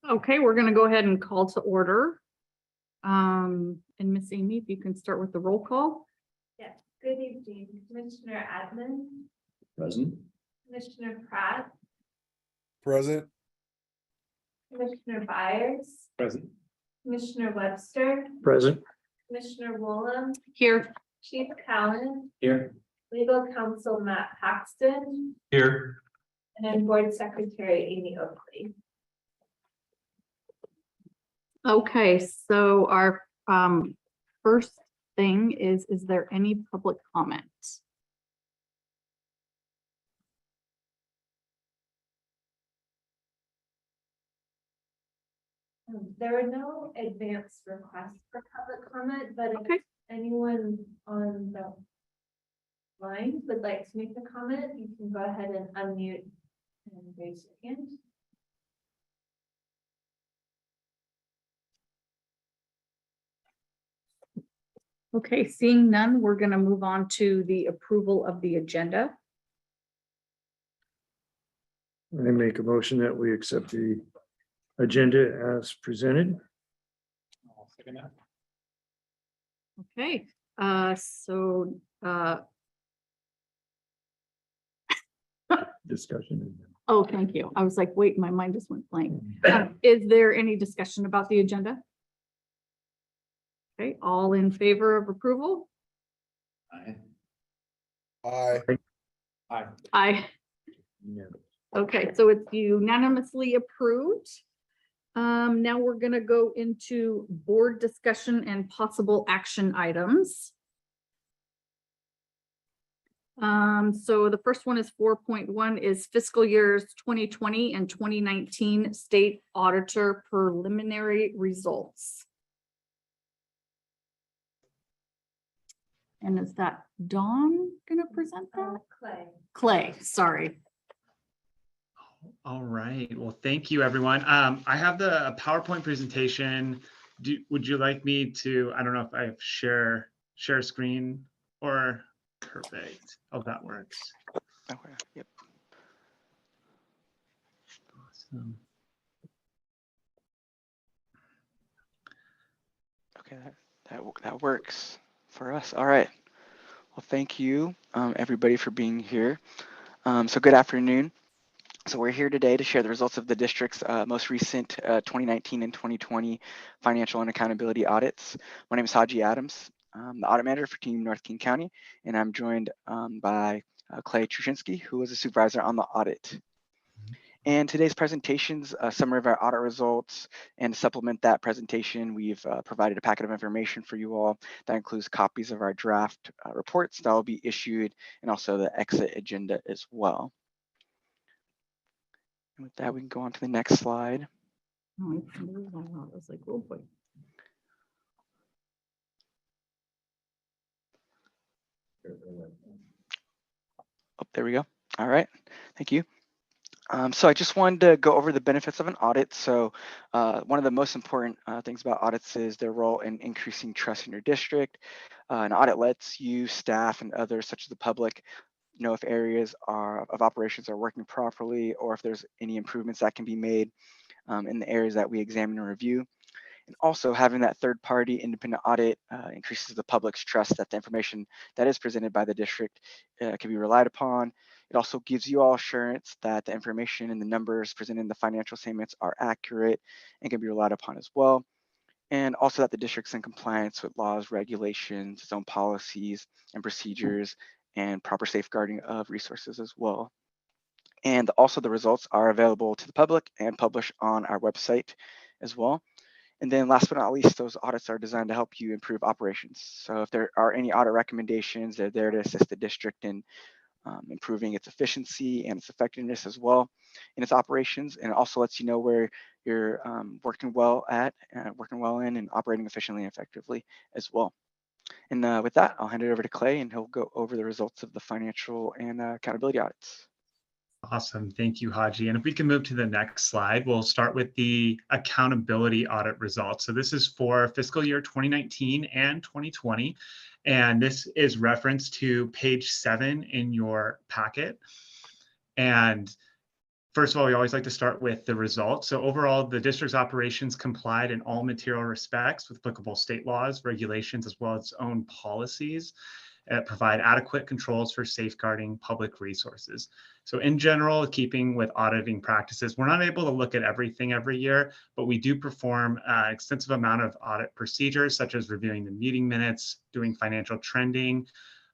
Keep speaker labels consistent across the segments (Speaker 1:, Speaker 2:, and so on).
Speaker 1: Okay, we're going to go ahead and call to order. And Miss Amy, if you can start with the roll call.
Speaker 2: Yes, good evening, Commissioner Admin,
Speaker 3: Present.
Speaker 2: Commissioner Pratt,
Speaker 4: Present.
Speaker 2: Commissioner Byers,
Speaker 3: Present.
Speaker 2: Commissioner Webster,
Speaker 3: Present.
Speaker 2: Commissioner Woolham,
Speaker 1: Here.
Speaker 2: Chief Cowan,
Speaker 3: Here.
Speaker 2: Legal Counsel Matt Paxton,
Speaker 3: Here.
Speaker 2: and then Board Secretary Amy Oakley.
Speaker 1: Okay, so our first thing is there any public comment?
Speaker 2: There are no advance requests for public comment, but
Speaker 1: Okay.
Speaker 2: if anyone on the line would like to make a comment, you can go ahead and unmute and raise your hand.
Speaker 1: Okay, seeing none, we're going to move on to the approval of the agenda.
Speaker 4: I make a motion that we accept the agenda as presented.
Speaker 3: I'll second that.
Speaker 1: Okay,
Speaker 4: Discussion.
Speaker 1: oh, thank you. I was like, wait, my mind just went blank. Is there any discussion about the agenda? Okay, all in favor of approval?
Speaker 3: Aye.
Speaker 4: Aye.
Speaker 3: Aye.
Speaker 1: Aye. Okay, so it's unanimously approved. Now we're gonna go into board discussion and possible action items. So the first one is 4.1 is fiscal years 2020 and 2019 state auditor preliminary results. And is that Dawn gonna present that?
Speaker 2: Clay.
Speaker 1: Clay, sorry.
Speaker 5: All right. Well, thank you, everyone. I have the PowerPoint presentation. Would you like me to, I don't know if I share screen or perfect. Oh, that works.
Speaker 6: Okay. Yep.
Speaker 5: Awesome.
Speaker 6: Okay. That works for us. All right. Well, thank you, everybody, for being here. So good afternoon. So we're here today to share the results of the district's most recent 2019 and 2020 financial and accountability audits. My name is Haji Adams. I'm the audit manager for Team North King County, and I'm joined by Clay Trushinsky, who is a supervisor on the audit. And today's presentation's a summary of our audit results, and to supplement that presentation, we've provided a packet of information for you all that includes copies of our draft reports that will be issued, and also the exit agenda as well. And with that, we can go on to the next slide.
Speaker 1: Oh, I was like, oh boy.
Speaker 6: Oh, there we go. All right, thank you. So I just wanted to go over the benefits of an audit. So one of the most important things about audits is their role in increasing trust in your district. An audit lets you, staff, and others such as the public know if areas of operations are working properly, or if there's any improvements that can be made in the areas that we examine and review. And also having that third-party independent audit increases the public's trust that the information that is presented by the district can be relied upon. It also gives you all assurance that the information and the numbers presented in the financial statements are accurate and can be relied upon as well. And also that the district's in compliance with laws, regulations, its own policies and procedures, and proper safeguarding of resources as well. And also the results are available to the public and published on our website as well. And then last but not least, those audits are designed to help you improve operations. So if there are any audit recommendations, they're there to assist the district in improving its efficiency and its effectiveness as well in its operations. And it also lets you know where you're working well in and operating efficiently and effectively as well. And with that, I'll hand it over to Clay and he'll go over the results of the financial and accountability audits.
Speaker 5: Awesome. Thank you, Haji. And if we can move to the next slide, we'll start with the accountability audit results. So this is for fiscal year 2019 and 2020. And this is referenced to page 7 in your packet. And first of all, we always like to start with the results. So overall, the district's operations complied in all material respects with applicable state laws, regulations, as well as its own policies that provide adequate controls for safeguarding public resources. So in general, keeping with auditing practices, we're not able to look at everything every year, but we do perform an extensive amount of audit procedures, such as reviewing the meeting minutes, doing financial trending,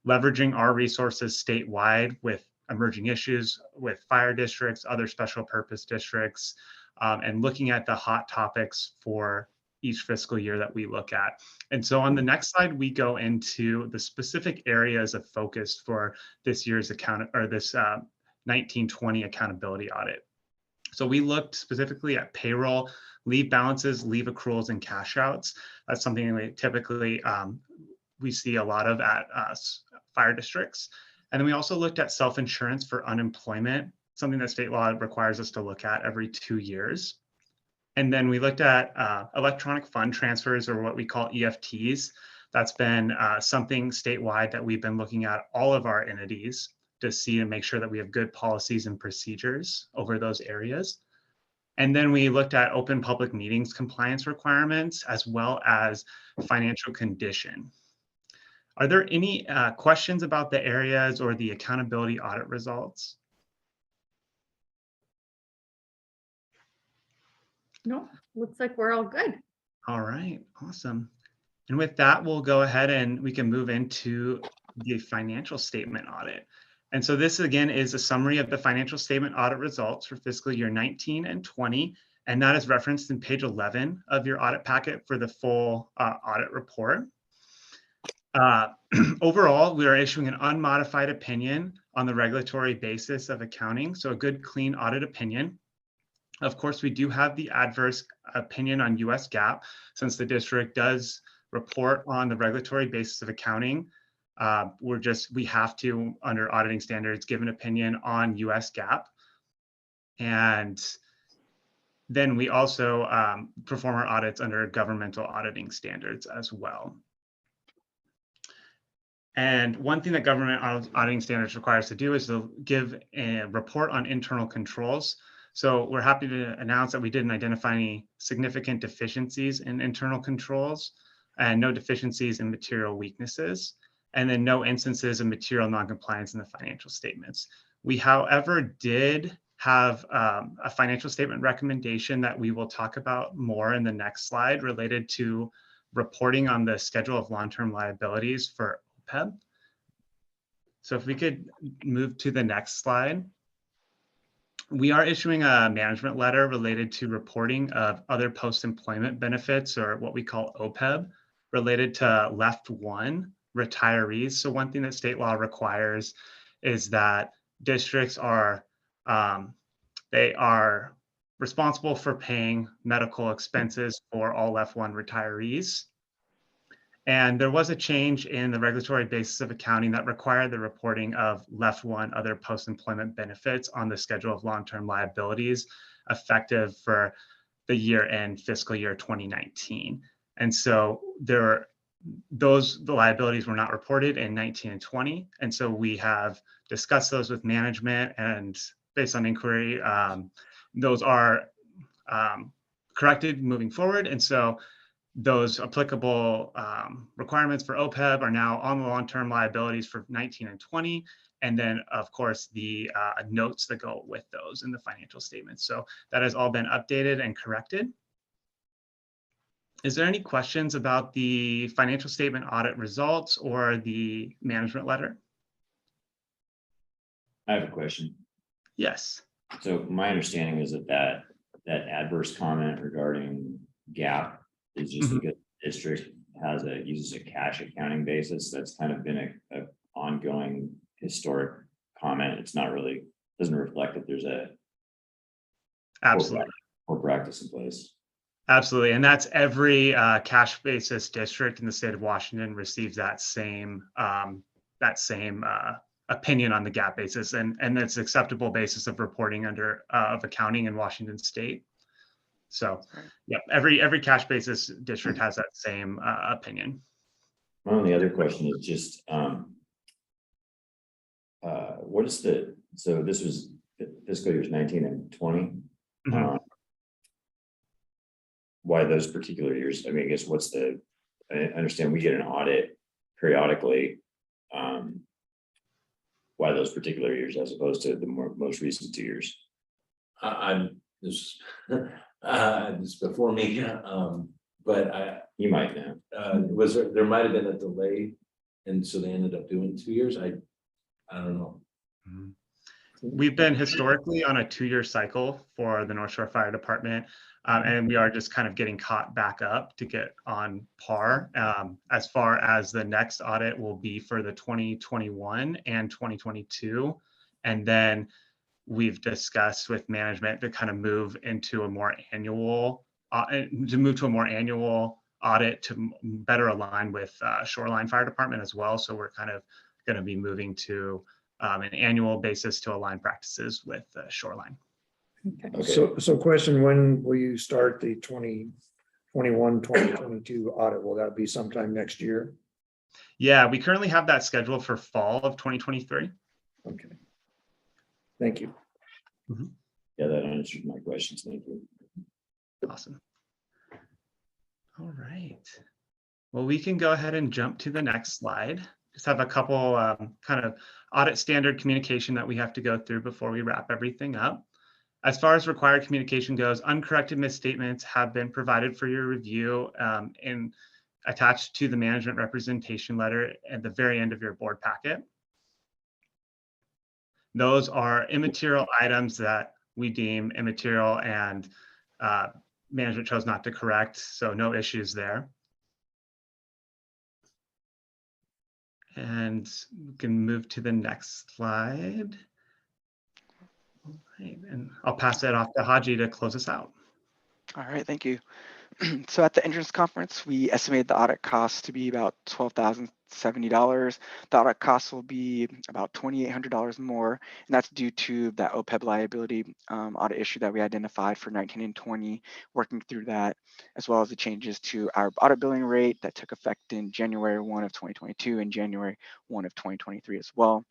Speaker 5: leveraging our resources statewide with emerging issues with fire districts, other special purpose districts, and looking at the hot topics for each fiscal year that we look at. And so on the next slide, we go into the specific areas of focus for this year's this 1920 accountability audit. So we looked specifically at payroll, leave balances, leave accruals, and cash outs. That's something we typically we see a lot of at fire districts. And then we also looked at self-insurance for unemployment, something that state law requires us to look at every 2 years. And then we looked at electronic fund transfers, or what we call EFTs. That's been something statewide that we've been looking at all of our entities to see and make sure that we have good policies and procedures over those areas. And then we looked at open public meetings compliance requirements, as well as financial condition. Are there any questions about the areas or the accountability audit results?
Speaker 1: No, looks like we're all good.
Speaker 5: All right, awesome. And with that, we'll go ahead and we can move into the financial statement audit. And so this again is a summary of the financial statement audit results for fiscal year 19 and 20. And that is referenced in page 11 of your audit packet for the full audit report. Overall, we are issuing an unmodified opinion on the regulatory basis of accounting. So a good, clean audit opinion. Of course, we do have the adverse opinion on US GAAP, since the district does report on the regulatory basis of accounting. We have to, under auditing standards, give an opinion on US GAAP. And then we also perform our audits under governmental auditing standards as well. And one thing that government auditing standards requires to do is to give a report on internal controls. So we're happy to announce that we didn't identify any significant deficiencies in internal controls, and no deficiencies in material weaknesses, and then no instances of material noncompliance in the financial statements. We, however, did have a financial statement recommendation that we will talk about more in the next slide, related to reporting on the schedule of long-term liabilities for OPEB. So if we could move to the next slide. We are issuing a management letter related to reporting of other post-employment benefits, or what we call OPEB, related to left one retirees. So one thing that state law requires is that districts are they are responsible for paying medical expenses for all left one retirees. And there was a change in the regulatory basis of accounting that required the reporting of left one other post-employment benefits on the schedule of long-term liabilities, effective for the year end fiscal year 2019. And so the liabilities were not reported in 19 and 20. And so we have discussed those with management, and based on inquiry, those are corrected moving forward. And so those applicable requirements for OPEB are now on the long-term liabilities for 19 and 20. And then, of course, the notes that go with those in the financial statements. So that has all been updated and corrected. Is there any questions about the financial statement audit results or the management letter?
Speaker 3: I have a question.
Speaker 5: Yes.
Speaker 3: So my understanding is that adverse comment regarding GAAP is just because the district uses a cash accounting basis. That's kind of been a ongoing historic comment. It's not really, doesn't reflect that there's a
Speaker 5: Absolutely.
Speaker 3: core practice in place.
Speaker 5: Absolutely. And that's every cash basis district in the state of Washington receives that same opinion on the GAAP basis, and it's acceptable basis of reporting under of accounting in Washington state. So yeah, every cash basis district has that same opinion.
Speaker 3: My only other question is just what is so this was fiscal years 19 and 20.
Speaker 5: Mhm.
Speaker 3: Why those particular years? I mean, I guess I understand we get an audit periodically. Why those particular years as opposed to the most recent 2 years?
Speaker 7: I'm this, this before me, but
Speaker 3: You might know.
Speaker 7: there might have been a delay, and so they ended up doing 2 years. I don't know.
Speaker 5: Mhm. We've been historically on a 2-year cycle for the North Shore Fire Department, and we are just kind of getting caught back up to get on par. As far as the next audit will be for the 2021 and 2022, and then we've discussed with management to kind of move into a more annual, audit to better align with Shoreline Fire Department as well. So we're kind of going to be moving to an annual basis to align practices with Shoreline.
Speaker 3: Okay.
Speaker 4: So question, when will you start the 2021, 2022 audit? Will that be sometime next year?
Speaker 5: Yeah, we currently have that scheduled for fall of 2023.
Speaker 4: Okay. Thank you.
Speaker 3: Yeah, that answers my questions. Thank you.
Speaker 5: Awesome. All right. Well, we can go ahead and jump to the next slide. Just have a couple kind of audit standard communication that we have to go through before we wrap everything up. As far as required communication goes, uncorrected misstatements have been provided for your review and attached to the management representation letter at the very end of your board packet. Those are immaterial items that we deem immaterial and management chose not to correct, so no issues there. And we can move to the next slide. All right, and I'll pass it off to Haji to close us out.
Speaker 6: All right, thank you. So at the entrance conference, we estimated the audit costs to be about $12,070. The audit costs will be about $2,800 more, and that's due to that OPEB liability audit issue that we identified for 19 and 20, working through that, as well as the changes to our audit billing rate that took effect in January 1 of 2022 and January 1 of 2023 as well.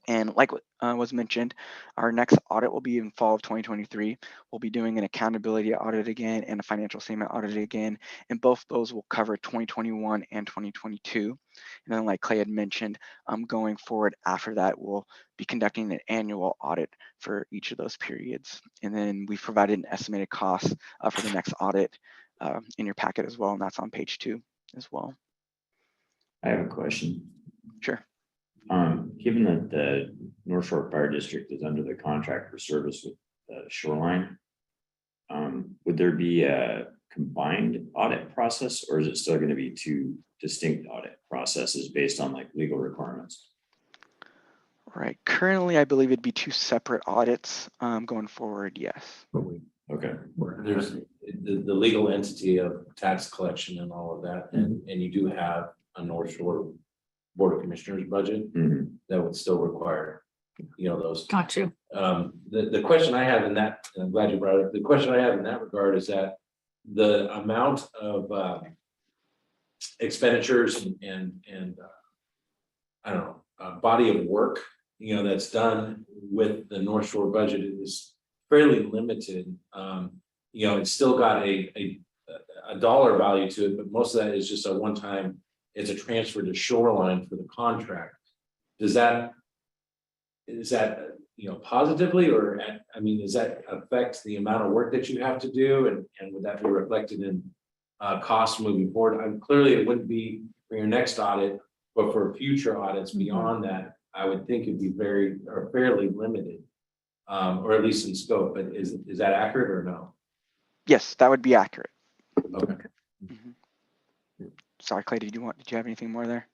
Speaker 6: And like what was mentioned, our next audit will be in fall of 2023. We'll be doing an accountability audit again and a financial statement audit again. And both those will cover 2021 and 2022. And then like Clay had mentioned, going forward after that, we'll be conducting an annual audit for each of those periods. And then we've provided an estimated cost for the next audit in your packet as well. And that's on page 2 as well.
Speaker 3: I have a question.
Speaker 6: Sure.
Speaker 3: Given that the North Shore Fire District is under the contract for service with Shoreline, would there be a combined audit process, or is it still going to be 2 distinct audit processes based on like legal requirements?
Speaker 6: Right. Currently, I believe it'd be 2 separate audits going forward. Yes.
Speaker 3: Okay.
Speaker 7: There's the legal entity of tax collection and all of that, and you do have a North Shore Board of Commissioners budget that would still require, those.
Speaker 1: Got you.
Speaker 7: The question I have in that, and I'm glad you brought it up, the question I have in that regard is that the amount of expenditures and I don't know, body of work, that's done with the North Shore budget is fairly limited. It's still got a dollar value to it, but most of that is just a one-time. It's a transfer to Shoreline for the contract. Is that positively, or does that affect the amount of work that you have to do, and would that be reflected in costs moving forward? Clearly it wouldn't be for your next audit, but for future audits beyond that, I would think it'd be fairly limited, or at least in scope. But is that accurate or no?
Speaker 6: Yes, that would be accurate.
Speaker 7: Okay.
Speaker 6: Sorry, Clay, did you have anything more there?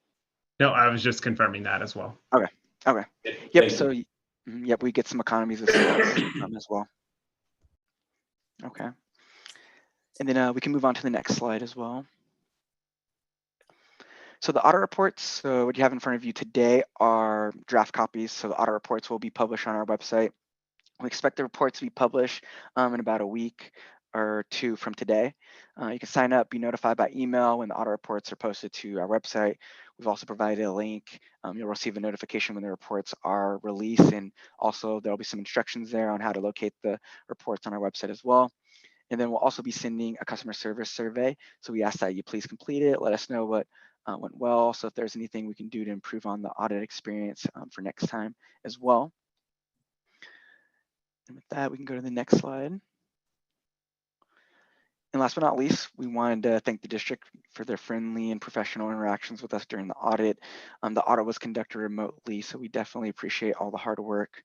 Speaker 5: No, I was just confirming that as well.
Speaker 6: Okay. Yep.
Speaker 7: Thank
Speaker 6: So, yep, we get some economies of scale as well. Okay. And then we can move on to the next slide as well. So the audit reports, so what you have in front of you today are draft copies. So the audit reports will be published on our website. We expect the report to be published in about a week. or two from today. You can sign up, be notified by email when the audit reports are posted to our website. We've also provided a link. You'll receive a notification when the reports are released, and also there'll be some instructions there on how to locate the reports on our website as well. And then we'll also be sending a customer service survey. So we ask that you please complete it. Let us know what went well. So if there's anything we can do to improve on the audit experience for next time as well. And with that, we can go to the next slide. And last but not least, we wanted to thank the district for their friendly and professional interactions with us during the audit. The audit was conducted remotely, so we definitely appreciate all the hard work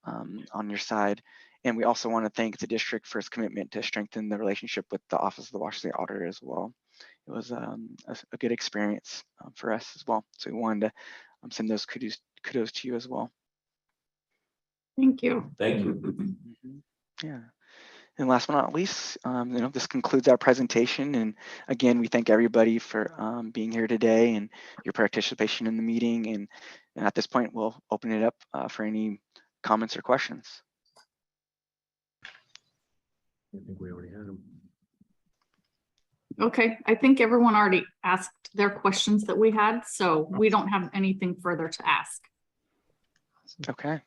Speaker 6: on your side. And we also want to thank the district for its commitment to strengthen the relationship with the Office of the Washington State Auditor as well. It was a good experience for us as well. So we wanted to send those kudos to you as well.
Speaker 1: Thank you.
Speaker 7: Thank you.
Speaker 6: Yeah. And last but not least, this concludes our presentation. And again, we thank everybody for being here today and your participation in the meeting. And at this point, we'll open it up for any comments or questions.
Speaker 4: I think we already had them.
Speaker 1: Okay, I think everyone already asked their questions that we had, so we don't have anything further to ask.
Speaker 6: Okay.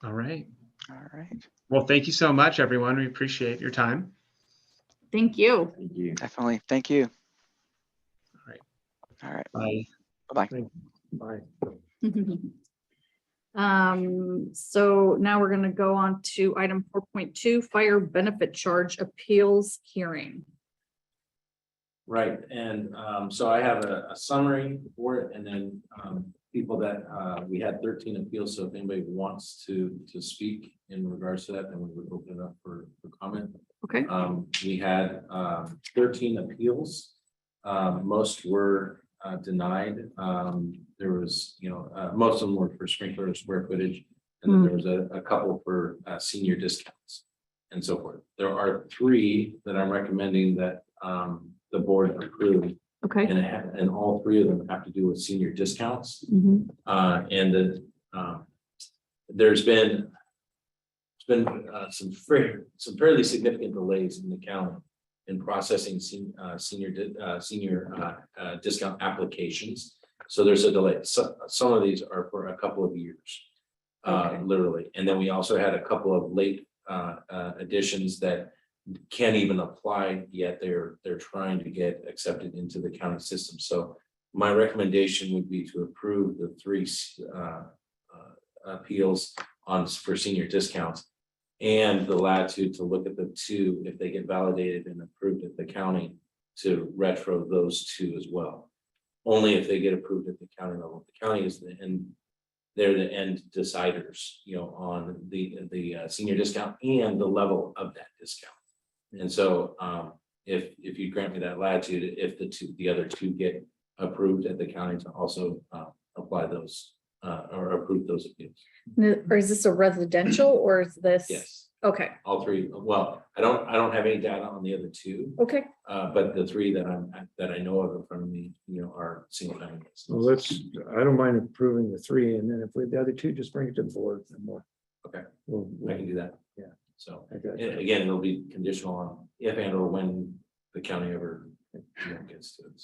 Speaker 5: All right.
Speaker 6: All right.
Speaker 5: Well, thank you so much, everyone. We appreciate your time.
Speaker 1: Thank you.
Speaker 3: Thank you.
Speaker 6: Definitely. Thank you.
Speaker 5: All right.
Speaker 6: All right.
Speaker 5: Bye.
Speaker 6: Bye-bye.
Speaker 4: Bye.
Speaker 1: So now we're going to go on to item 4.2, fire benefit charge appeals hearing.
Speaker 7: Right, and so I have a summary for it, and then people that we had 13 appeals. So if anybody wants to speak in regards to that, then we would open it up for comment.
Speaker 1: Okay.
Speaker 7: We had 13 appeals. Most were denied. There was, most of them were for sprinkler square footage, and then there was a couple for senior discounts and so forth. There are 3 that I'm recommending that the board approved,
Speaker 1: Okay.
Speaker 7: and all 3 of them have to do with senior discounts.
Speaker 1: Mhm.
Speaker 7: And there's been some fairly significant delays in the county in processing senior discount applications. So there's a delay. So some of these are for a couple of years,
Speaker 1: Okay.
Speaker 7: literally. And then we also had a couple of late additions that can't even apply yet. They're trying to get accepted into the county system. So my recommendation would be to approve the 3 appeals for senior discounts, and the latitude to look at the 2 if they get validated and approved at the county, to retro those 2 as well. Only if they get approved at the county level. The county is they're the end deciders, on the senior discount and the level of that discount. And so if you grant me that latitude, if the other 2 get approved at the county, to also apply those or approve those appeals.
Speaker 1: Or is this a residential or is this?
Speaker 7: Yes,
Speaker 1: Okay.
Speaker 7: all 3. Well, I don't have any data on the other 2,
Speaker 1: Okay.
Speaker 7: but the 3 that I know of in front of me, are single family.
Speaker 4: Well, I don't mind approving the 3, and then if we, the other 2, just bring it to the board and more.
Speaker 7: Okay.
Speaker 4: We'll
Speaker 7: I can do that.
Speaker 4: Yeah.
Speaker 7: So
Speaker 4: I got
Speaker 7: and again, it'll be conditional on if and or when the county ever gets to it.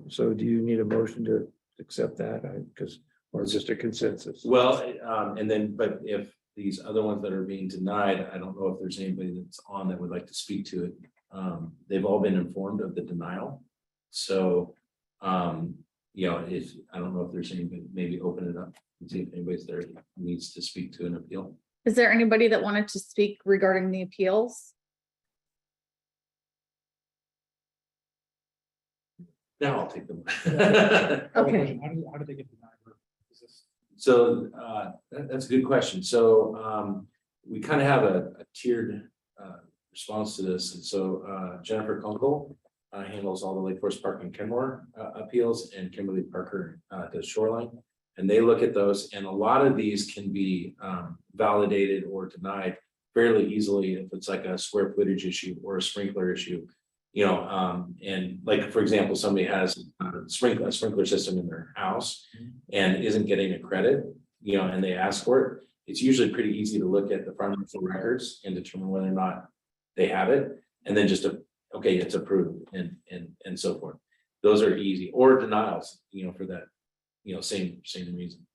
Speaker 4: So do you need a motion to accept that? Or just a consensus?
Speaker 7: Well, and then, but if these other ones that are being denied, I don't know if there's anybody that's on that would like to speak to it. They've all been informed of the denial. So, if I don't know if there's anybody, maybe open it up and see if anybody's there that needs to speak to an appeal.
Speaker 1: Is there anybody that wanted to speak regarding the appeals?
Speaker 7: Now I'll take them.
Speaker 1: Okay.
Speaker 8: How do they get denied? Is this?
Speaker 7: So that's a good question. So we kind of have a tiered response to this. And so Jennifer Kunkel handles all the Lake Forest Park and Kenmore appeals, and Kimberly Parker does Shoreline. And they look at those, and a lot of these can be validated or denied fairly easily if it's like a square footage issue or a sprinkler issue. And like, for example, somebody has a sprinkler system in their house and isn't getting a credit, and they ask for it. It's usually pretty easy to look at the financial records and determine whether or not they have it. and then just okay, it's approved and so forth. Those are easy, or denials, for that, same reason.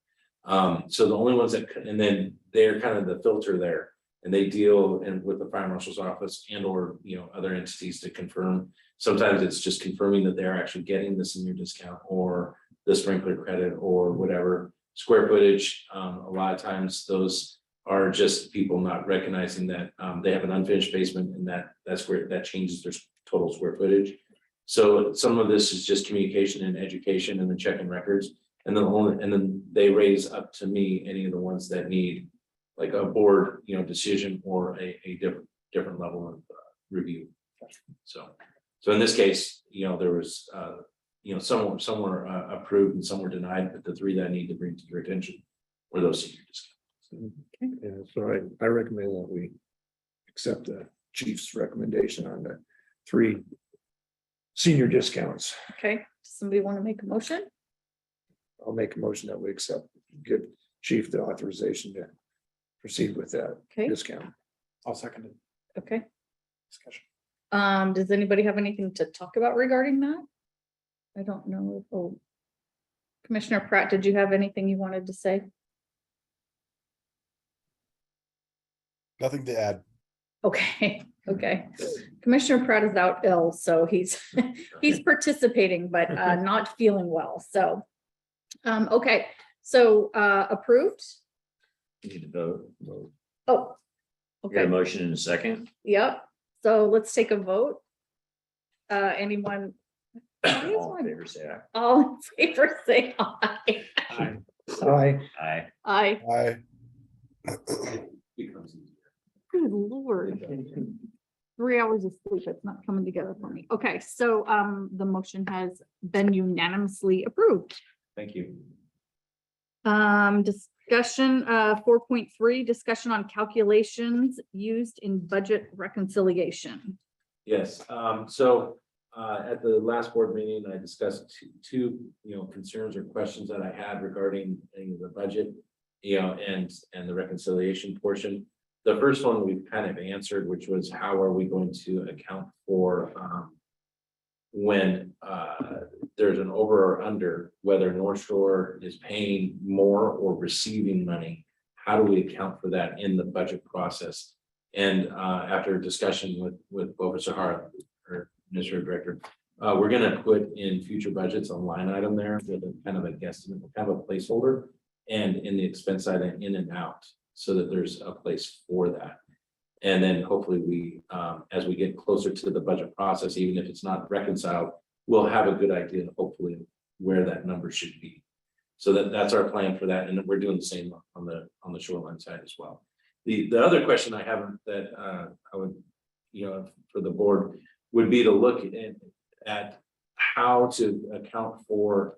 Speaker 7: So the only ones that, and then they're kind of the filter there, and they deal with the fire marshal's office and or, other entities to confirm. Sometimes it's just confirming that they're actually getting the senior discount or the sprinkler credit or whatever. Square footage, a lot of times those are just people not recognizing that they have an unfinished basement, and that's where that changes their total square footage. So some of this is just communication and education and then checking records. And then they raise up to me any of the ones that need like a board, decision or a different level of review. So in this case, there was, some were approved and some were denied, but the three that I need to bring to your attention were those senior discounts.
Speaker 4: Yeah, so I recommend that we accept the chief's recommendation on the 3 senior discounts.
Speaker 1: Okay, does somebody want to make a motion?
Speaker 4: I'll make a motion that we accept, give chief the authorization to proceed with that
Speaker 1: Okay,
Speaker 4: discount.
Speaker 8: I'll second it.
Speaker 1: okay.
Speaker 8: Discussion.
Speaker 1: Does anybody have anything to talk about regarding that? I don't know. Oh, Commissioner Pratt, did you have anything you wanted to say?
Speaker 9: Nothing to add.
Speaker 1: Okay, okay. Commissioner Pratt is out ill, so he's participating, but not feeling well, so. Okay, so approved?
Speaker 3: You need to vote.
Speaker 1: Oh,
Speaker 3: We got a
Speaker 1: okay,
Speaker 3: motion in a second.
Speaker 1: yep. So let's take a vote. Anyone?
Speaker 3: All in favor, say aye.
Speaker 1: All in favor, say aye.
Speaker 8: Aye.
Speaker 4: Aye.
Speaker 3: Aye.
Speaker 1: Aye.
Speaker 9: Aye.
Speaker 7: Becomes easier.
Speaker 1: Good Lord. 3 hours of sleep, it's not coming together for me. Okay, so the motion has been unanimously approved.
Speaker 7: Thank you.
Speaker 1: Discussion 4.3, discussion on calculations used in budget reconciliation.
Speaker 7: Yes, so at the last board meeting, I discussed two concerns or questions that I had regarding the budget, and the reconciliation portion. The first one we've kind of answered, which was how are we going to account for when there's an over or under, whether North Shore is paying more or receiving money. How do we account for that in the budget process? And after a discussion with both Sahara, our administrative director, we're going to put in future budgets a line item there with a kind of a guesstimate, kind of a placeholder, and in the expense side and in and out, so that there's a place for that. And then hopefully we, as we get closer to the budget process, even if it's not reconciled, we'll have a good idea, hopefully, where that number should be. So that's our plan for that, and we're doing the same on the shoreline side as well. The other question I have that I would, for the board, would be to look at how to account for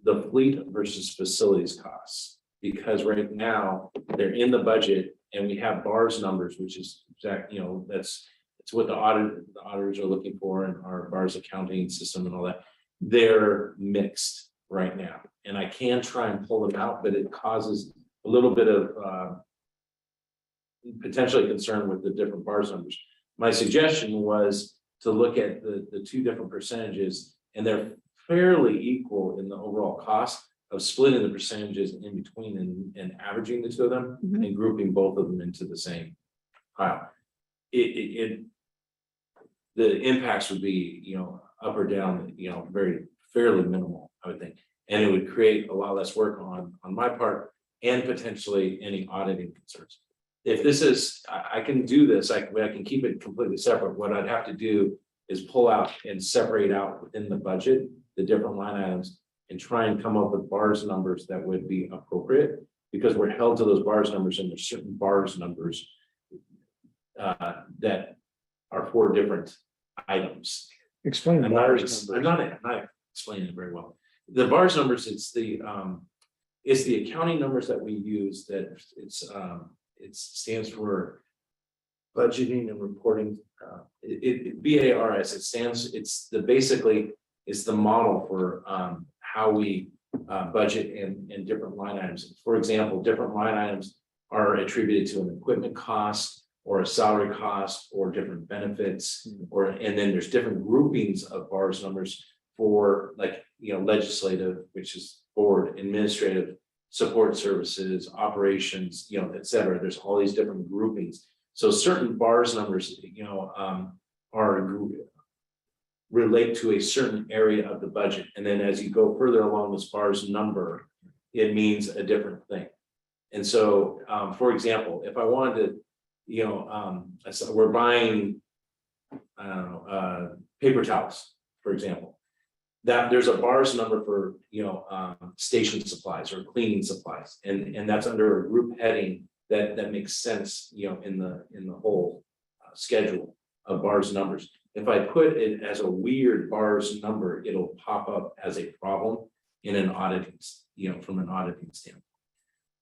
Speaker 7: the fleet versus facilities costs. Because right now, they're in the budget and we have bars numbers, which is exact, it's what the auditors are looking for in our bars accounting system and all that. They're mixed right now. And I can try and pull them out, but it causes a little bit of potentially concern with the different bars numbers. My suggestion was to look at the 2 different percentages, and they're fairly equal in the overall cost, of splitting the percentages in between and averaging the 2 of them and grouping both of them into the same pile. The impacts would be, up or down, fairly minimal, I would think. And it would create a lot less work on my part and potentially any auditing concerns. If this is, I can do this, I can keep it completely separate. What I'd have to do is pull out and separate out within the budget, the different line items, and try and come up with bars numbers that would be appropriate, because we're held to those bars numbers, and there's certain bars numbers that are for different items.
Speaker 4: Explain the
Speaker 7: I'm
Speaker 4: bars
Speaker 7: not
Speaker 4: numbers.
Speaker 7: explaining it very well. The bars numbers, it's the accounting numbers that we use, that it stands for budgeting and reporting. BARS, it's the model for how we budget in different line items. For example, different line items are attributed to an equipment cost or a salary cost or different benefits, or, and then there's different groupings of bars numbers for like, legislative, which is board, administrative, support services, operations, et cetera. There's all these different groupings. So certain bars numbers, relate to a certain area of the budget. And then as you go further along this bars number, it means a different thing. And so, for example, if I wanted to, so we're buying, I don't know, paper towels, for example, that there's a bars number for, station supplies or cleaning supplies. And that's under a group heading that makes sense, in the whole schedule of bars numbers. If I put it as a weird bars number, it'll pop up as a problem in an auditing, from an auditing standpoint.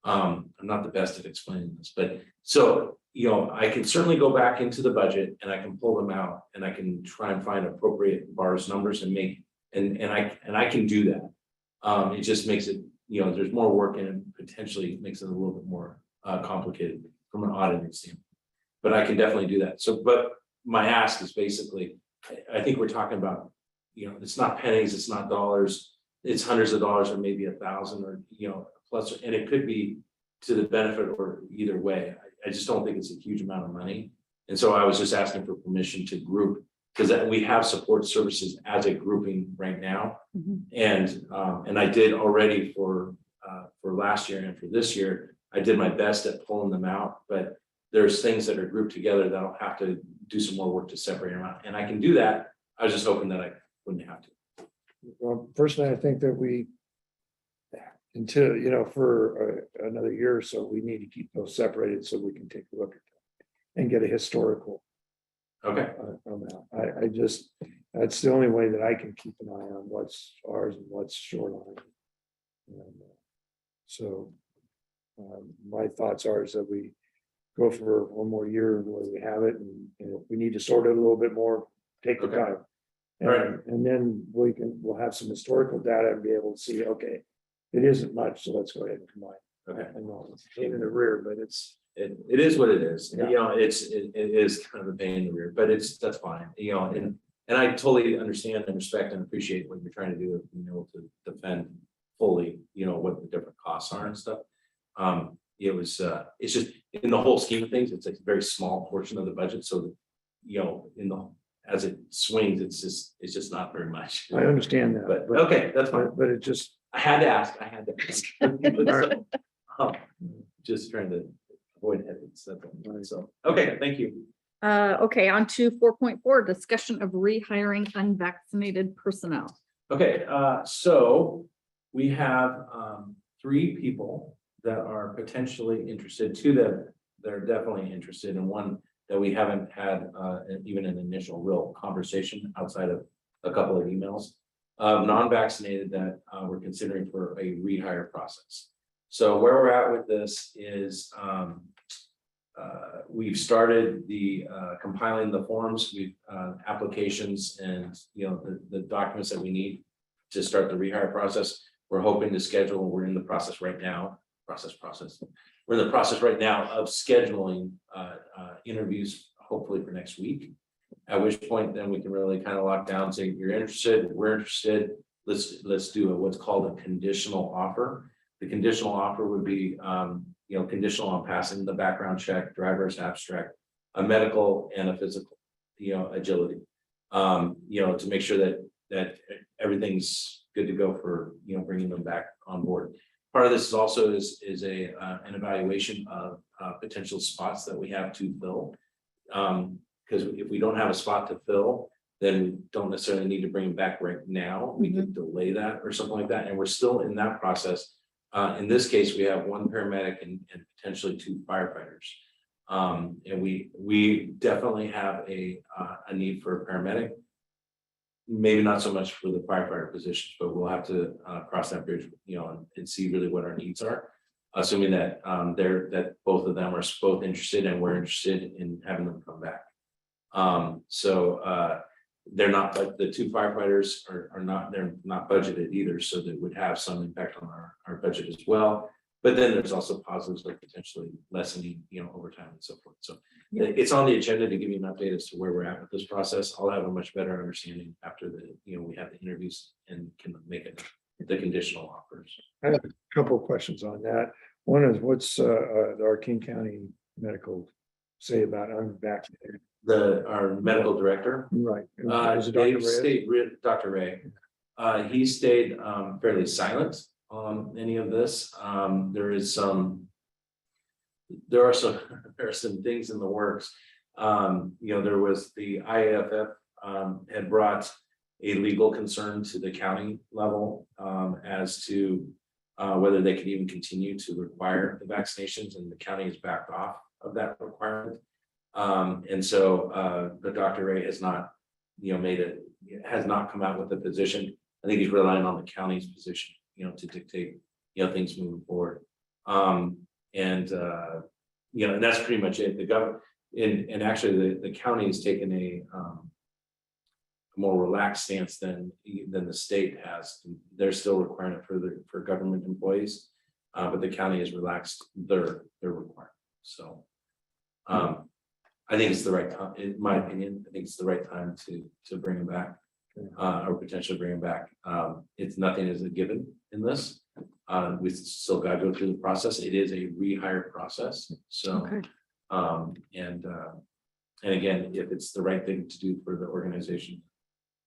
Speaker 7: I'm not the best at explaining this, but so, I can certainly go back into the budget and I can pull them out and I can try and find appropriate bars numbers and make, and I can do that. It just makes it, there's more work in it, potentially makes it a little bit more complicated from an auditing standpoint. But I can definitely do that. So, but my ask is basically, I think we're talking about, it's not pennies, it's not dollars, it's hundreds of dollars or maybe 1,000 or, plus, and it could be to the benefit or either way. I just don't think it's a huge amount of money. And so I was just asking for permission to group, because we have support services as a grouping right now. And I did already for last year and for this year, I did my best at pulling them out, but there's things that are grouped together that I'll have to do some more work to separate them out. And I can do that. I was just hoping that I wouldn't have to.
Speaker 4: Well, personally, I think that we, until, for another year or so, we need to keep those separated so we can take a look at them and get a historical
Speaker 7: Okay.
Speaker 4: amount. I just, that's the only way that I can keep an eye on what's ours and what's short on. And, so my thoughts are is that we go for one more year where we have it, and if we need to sort it a little bit more, take the
Speaker 7: Okay.
Speaker 4: time.
Speaker 7: Right.
Speaker 4: And then we'll have some historical data and be able to see, okay, it isn't much, so let's go ahead and combine.
Speaker 7: Okay.
Speaker 4: I know it's a pain in the rear, but it's,
Speaker 7: It is what it is.
Speaker 4: Yeah.
Speaker 7: It is kind of a pain in the rear, but that's fine, and I totally understand and respect and appreciate what you're trying to do, to defend fully, what the different costs are and stuff. It's just in the whole scheme of things, it's a very small portion of the budget. So, as it swings, it's just not very much.
Speaker 4: I understand that.
Speaker 7: But okay, that's fine.
Speaker 4: But it just,
Speaker 7: I had to ask. Just trying to avoid headaches. That's all. So, okay, thank you.
Speaker 1: Okay, on to 4.4, discussion of rehiring unvaccinated personnel.
Speaker 7: Okay, so we have 3 people that are potentially interested, 2 that are definitely interested, and 1 that we haven't had even an initial real conversation outside of a couple of emails. Non-vaccinated that we're considering for a rehire process. So where we're at with this is we've started the compiling the forms, we've applications and the documents that we need to start the rehire process. We're hoping to schedule, we're in the process right now, we're in the process right now of scheduling interviews, hopefully for next week. At which point then we can really kind of lock down, say you're interested, we're interested, let's do what's called a conditional offer. The conditional offer would be conditional on passing the background check, driver's abstract, a medical and a physical, agility. To make sure that everything's good to go for bringing them back on board. Part of this is also is an evaluation of potential spots that we have to fill. Because if we don't have a spot to fill, then we don't necessarily need to bring them back right now. We could delay that or something like that. And we're still in that process. In this case, we have 1 paramedic and potentially 2 firefighters. And we definitely have a need for a paramedic. Maybe not so much for the firefighter positions, but we'll have to cross that bridge, and see really what our needs are. Assuming that that both of them are both interested and we're interested in having them come back. They're not, but the 2 firefighters are not, they're not budgeted either. So that would have some impact on our budget as well. But then there's also positives like potentially lessening, overtime and so forth. So
Speaker 1: Yeah.
Speaker 7: it's on the agenda to give you an update as to where we're at with this process. I'll have a much better understanding after we have the interviews and can make it the conditional offers.
Speaker 4: I have a couple of questions on that. One is what's our King County Medical say about unvaccinated?
Speaker 7: Our medical director,
Speaker 4: Right. Is it Dr.
Speaker 7: Dave
Speaker 4: Reyes?
Speaker 7: stayed, Dr. Ray, he stayed fairly silent on any of this. There are some things in the works. There was the IAFF had brought a legal concern to the county level as to whether they could even continue to require the vaccinations, and the county has backed off of that requirement. But Dr. Ray has not, has not come out with a position. I think he's relying on the county's position, to dictate, things moving forward. And that's pretty much it. The government, and actually the county has taken a more relaxed stance than the state has. They're still requiring it for government employees, but the county has relaxed their requirement. So I think it's the right time, in my opinion. I think it's the right time to bring them back, or potentially bring them back. It's nothing is a given in this. We still got to go through the process. It is a rehire process. So,
Speaker 1: Okay.
Speaker 7: and again, if it's the right thing to do for the organization,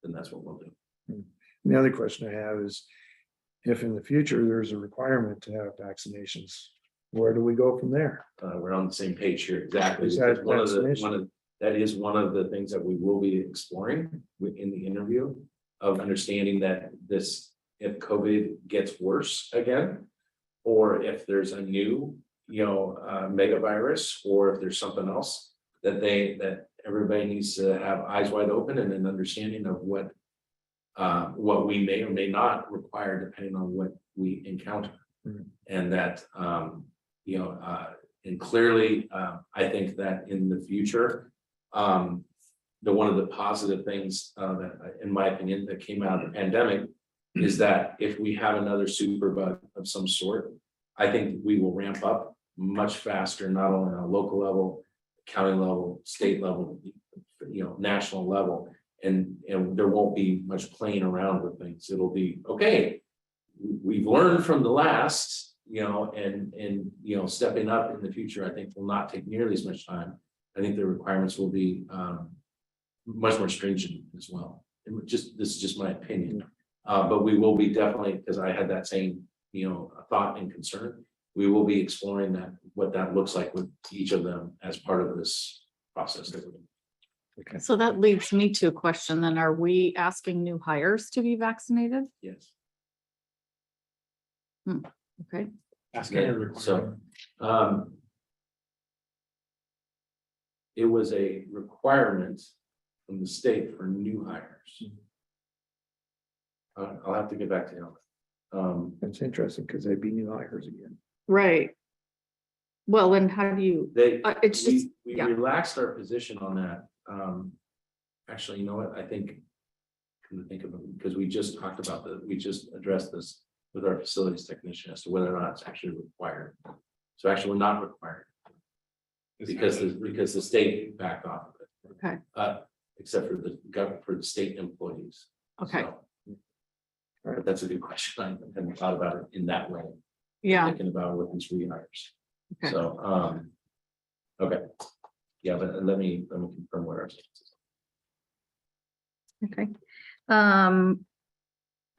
Speaker 7: then that's what we'll do.
Speaker 4: And the other question I have is, if in the future there's a requirement to have vaccinations, where do we go from there?
Speaker 7: We're on the same page here. Exactly.
Speaker 4: Is that
Speaker 7: Because
Speaker 4: vaccination?
Speaker 7: that is one of the things that we will be exploring in the interview, of understanding that if COVID gets worse again, or if there's a new, mega virus, or if there's something else that everybody needs to have eyes wide open and an understanding of what we may or may not require depending on what we encounter.
Speaker 4: Mhm.
Speaker 7: And that, and clearly, I think that in the future, one of the positive things that, in my opinion, that came out of the pandemic is that if we have another super bug of some sort, I think we will ramp up much faster, not only on a local level, county level, state level, national level, and there won't be much playing around with things. It'll be, okay, we've learned from the last, and stepping up in the future, I think will not take nearly as much time. I think the requirements will be much more stringent as well. And this is just my opinion. But we will be definitely, because I had that same, thought and concern, we will be exploring what that looks like with each of them as part of this process.
Speaker 4: Okay.
Speaker 1: So that leads me to a question then. Are we asking new hires to be vaccinated?
Speaker 7: Yes.
Speaker 1: Okay.
Speaker 8: Asking a requirement.
Speaker 7: So, it was a requirement from the state for new hires. I'll have to get back to you.
Speaker 4: That's interesting because they'd be new hires again.
Speaker 1: Right. Well, then how do you, it's just,
Speaker 7: We
Speaker 1: yeah.
Speaker 7: relaxed our position on that. Actually, you know what, I think of it, because we just talked about we just addressed this with our facilities technician as to whether or not it's actually required. So actually, we're not required because the state backed off of it.
Speaker 1: Okay.
Speaker 7: Except for the government, for the state employees.
Speaker 1: Okay.
Speaker 7: So, but that's a good question. I hadn't thought about it in that way.
Speaker 1: Yeah.
Speaker 7: Thinking about with these rehires.
Speaker 1: Okay.
Speaker 7: So, okay. Yeah, but let me confirm what our stance is.
Speaker 1: Okay.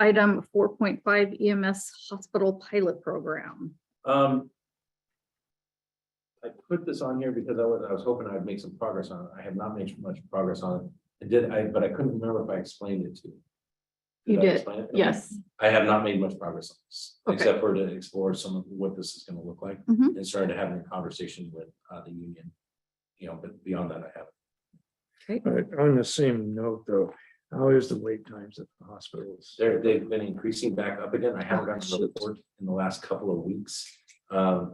Speaker 1: Item 4.5 EMS hospital pilot program.
Speaker 7: I put this on here because I was hoping I'd make some progress on it. I have not made much progress on it. But I couldn't remember if I explained it to you.
Speaker 1: You
Speaker 7: I
Speaker 1: did,
Speaker 7: explain it? Okay.
Speaker 1: yes.
Speaker 7: I have not made much progress on this,
Speaker 1: Okay.
Speaker 7: except for to explore some of what this is going to look like,
Speaker 1: Mhm.
Speaker 7: and started having a conversation with the union. But beyond that, I haven't.
Speaker 4: But on the same note, though, how is the wait times at the hospitals?
Speaker 7: They've been increasing back up again. I haven't gotten a report in the last couple of weeks. I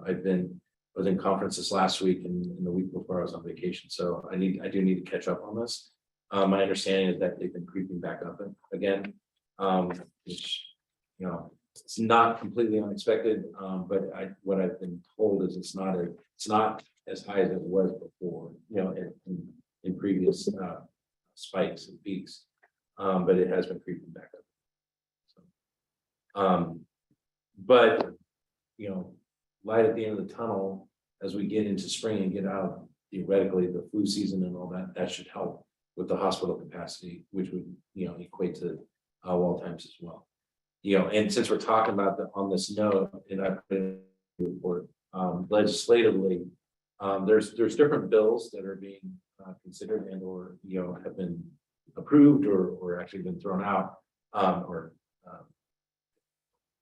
Speaker 7: was in conferences last week and the week before I was on vacation, so I do need to catch up on this. My understanding is that they've been creeping back up again, which, it's not completely unexpected, but what I've been told is it's not as high as it was before, you know, in previous spikes and peaks. But it has been creeping back up. So, but you know, light at the end of the tunnel as we get into spring and get out theoretically the flu season and all that, that should help with the hospital capacity, which would, you know, equate to wall times as well. You know, and since we're talking about on this note, and I put in the report, legislatively, there's different bills that are being considered and or, you know, have been approved or actually been thrown out, or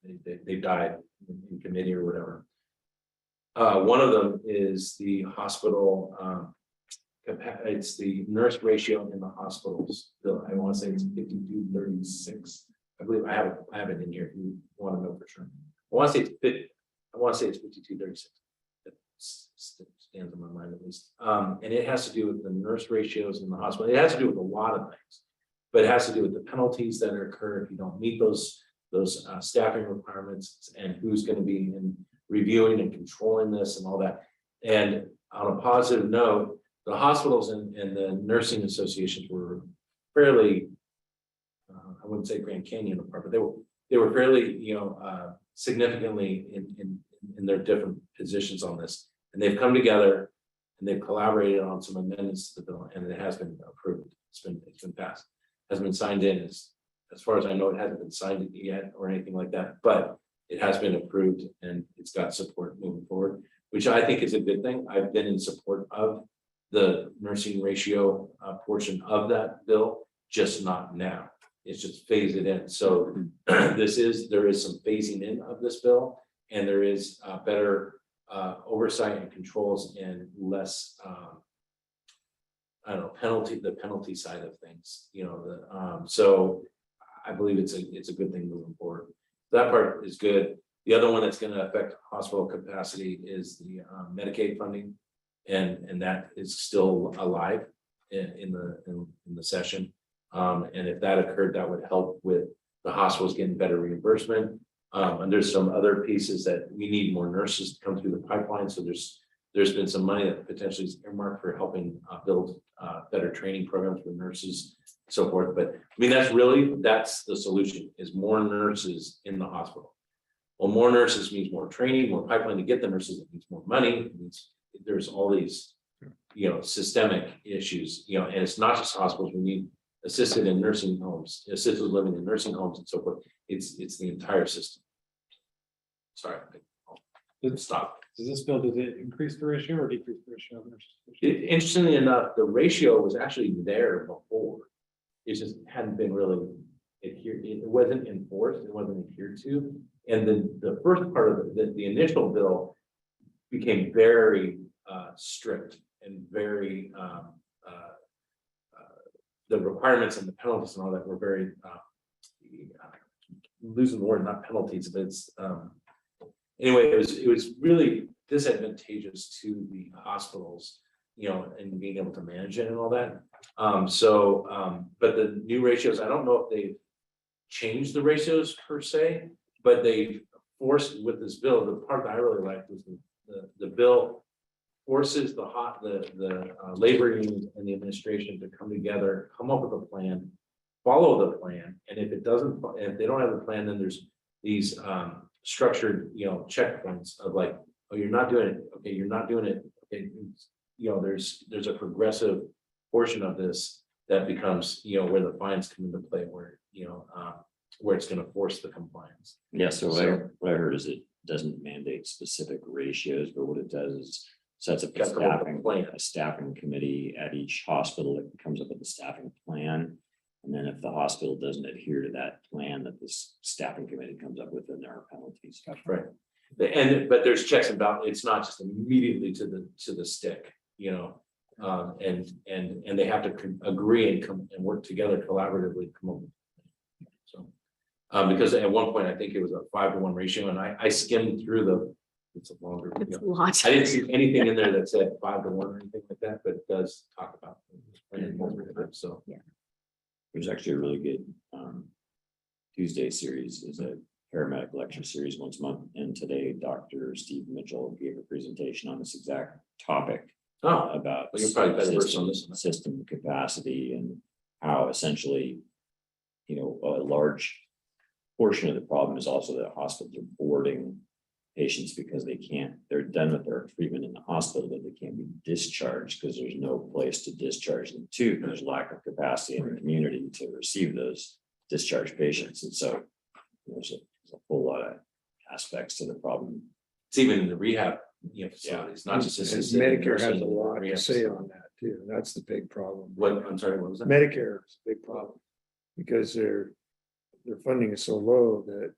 Speaker 7: they died in committee or whatever. One of them is the hospital, it's the nurse ratio in the hospitals. I want to say it's 52-36. I believe I have it in here if you want to know for sure. I want to say it's 52-36. That stands in my mind at least. And it has to do with the nurse ratios in the hospital. It has to do with a lot of things, but it has to do with the penalties that occur if you don't meet those staffing requirements and who's going to be in reviewing and controlling this and all that. And on a positive note, the hospitals and the nursing associations were fairly, I wouldn't say Grand Canyon apart, but they were fairly, you know, significantly in their different positions on this. And they've come together and they've collaborated on some amendments to the bill, and it has been approved. It's been passed, hasn't been signed in. As far as I know, it hasn't been signed yet or anything like that, but it has been approved and it's got support moving forward, which I think is a good thing. I've been in support of the nursing ratio portion of that bill, just not now. It's just phase it in. So there is some phasing in of this bill, and there is better oversight and controls and less I don't know, the penalty side of things, you know, so I believe it's a good thing moving forward. That part is good. The other one that's going to affect hospital capacity is the Medicaid funding, and that is still alive in the session. And if that occurred, that would help with the hospitals getting better reimbursement. And there's some other pieces that we need more nurses to come through the pipeline. So there's been some money that potentially is earmarked for helping build better training programs for nurses, so forth. But I mean, that's the solution, is more nurses in the hospital. Well, more nurses means more training, more pipeline to get the nurses. It means more money. It means there's all these, you know, systemic issues, you know, and it's not just hospitals. We need assisted in nursing homes, assisted living in nursing homes and so forth. It's the entire system. Sorry, I'll stop.
Speaker 8: Does this bill, does it increase the ratio or decrease the ratio of nurses?
Speaker 7: Interestingly enough, the ratio was actually there before. It just hadn't been really adhered. It wasn't enforced. It wasn't adhered to. And then the first part of the initial bill became very strict and very the requirements and the penalties and all that were very losing the word, not penalties, but it's anyway, it was really disadvantageous to the hospitals, you know, and being able to manage it and all that. But the new ratios, I don't know if they've changed the ratios per se, but they forced with this bill. The part that I really liked was the bill forces the labor union and the administration to come together, come up with a plan, follow the plan, and if they don't have a plan, then there's these structured, you know, checkpoints of like, oh, you're not doing it, okay, you're not doing it, okay, you know, there's a progressive portion of this that becomes, you know, where the fines come into play, where, you know, where it's going to force the compliance.
Speaker 3: Yeah, so what I heard is it doesn't mandate specific ratios, but what it does is sets up a staffing committee at each hospital that comes up with a staffing plan. And then if the hospital doesn't adhere to that plan that this staffing committee comes up with, then there are penalties.
Speaker 7: That's right. But there's checks and balances. It's not just immediately to the stick, you know, and they have to agree and work together collaboratively to come up with it. So because at one point I think it was a 5-to-1 ratio, and I skimmed through it's a longer.
Speaker 1: It's a lot.
Speaker 7: I didn't see anything in there that said 5-to-1 or anything like that, but it does talk about it. So
Speaker 1: yeah.
Speaker 3: There's actually a really good Tuesday series is a paramedic lecture lecture series once a month. And today, Dr. Steve Mitchell gave a presentation on this exact topic
Speaker 7: Oh,
Speaker 3: about
Speaker 7: well, you're probably better versed on this one.
Speaker 3: system capacity and how essentially, you know, a large portion of the problem is also that hospitals are boarding patients because they're done with their treatment in the hospital, but they can't be discharged because there's no place to discharge them to. There's lack of capacity in the community to receive those discharged patients. And so there's a whole lot of aspects to the problem.
Speaker 7: It's even in the rehab, facilities, not just
Speaker 4: And
Speaker 7: assisted
Speaker 4: Medicare has
Speaker 7: nursing,
Speaker 4: a lot to
Speaker 7: rehab
Speaker 4: say
Speaker 7: facilities.
Speaker 4: on that too. That's the big problem.
Speaker 7: What, I'm sorry, what was that?
Speaker 4: Medicare is a big problem because their funding is so low that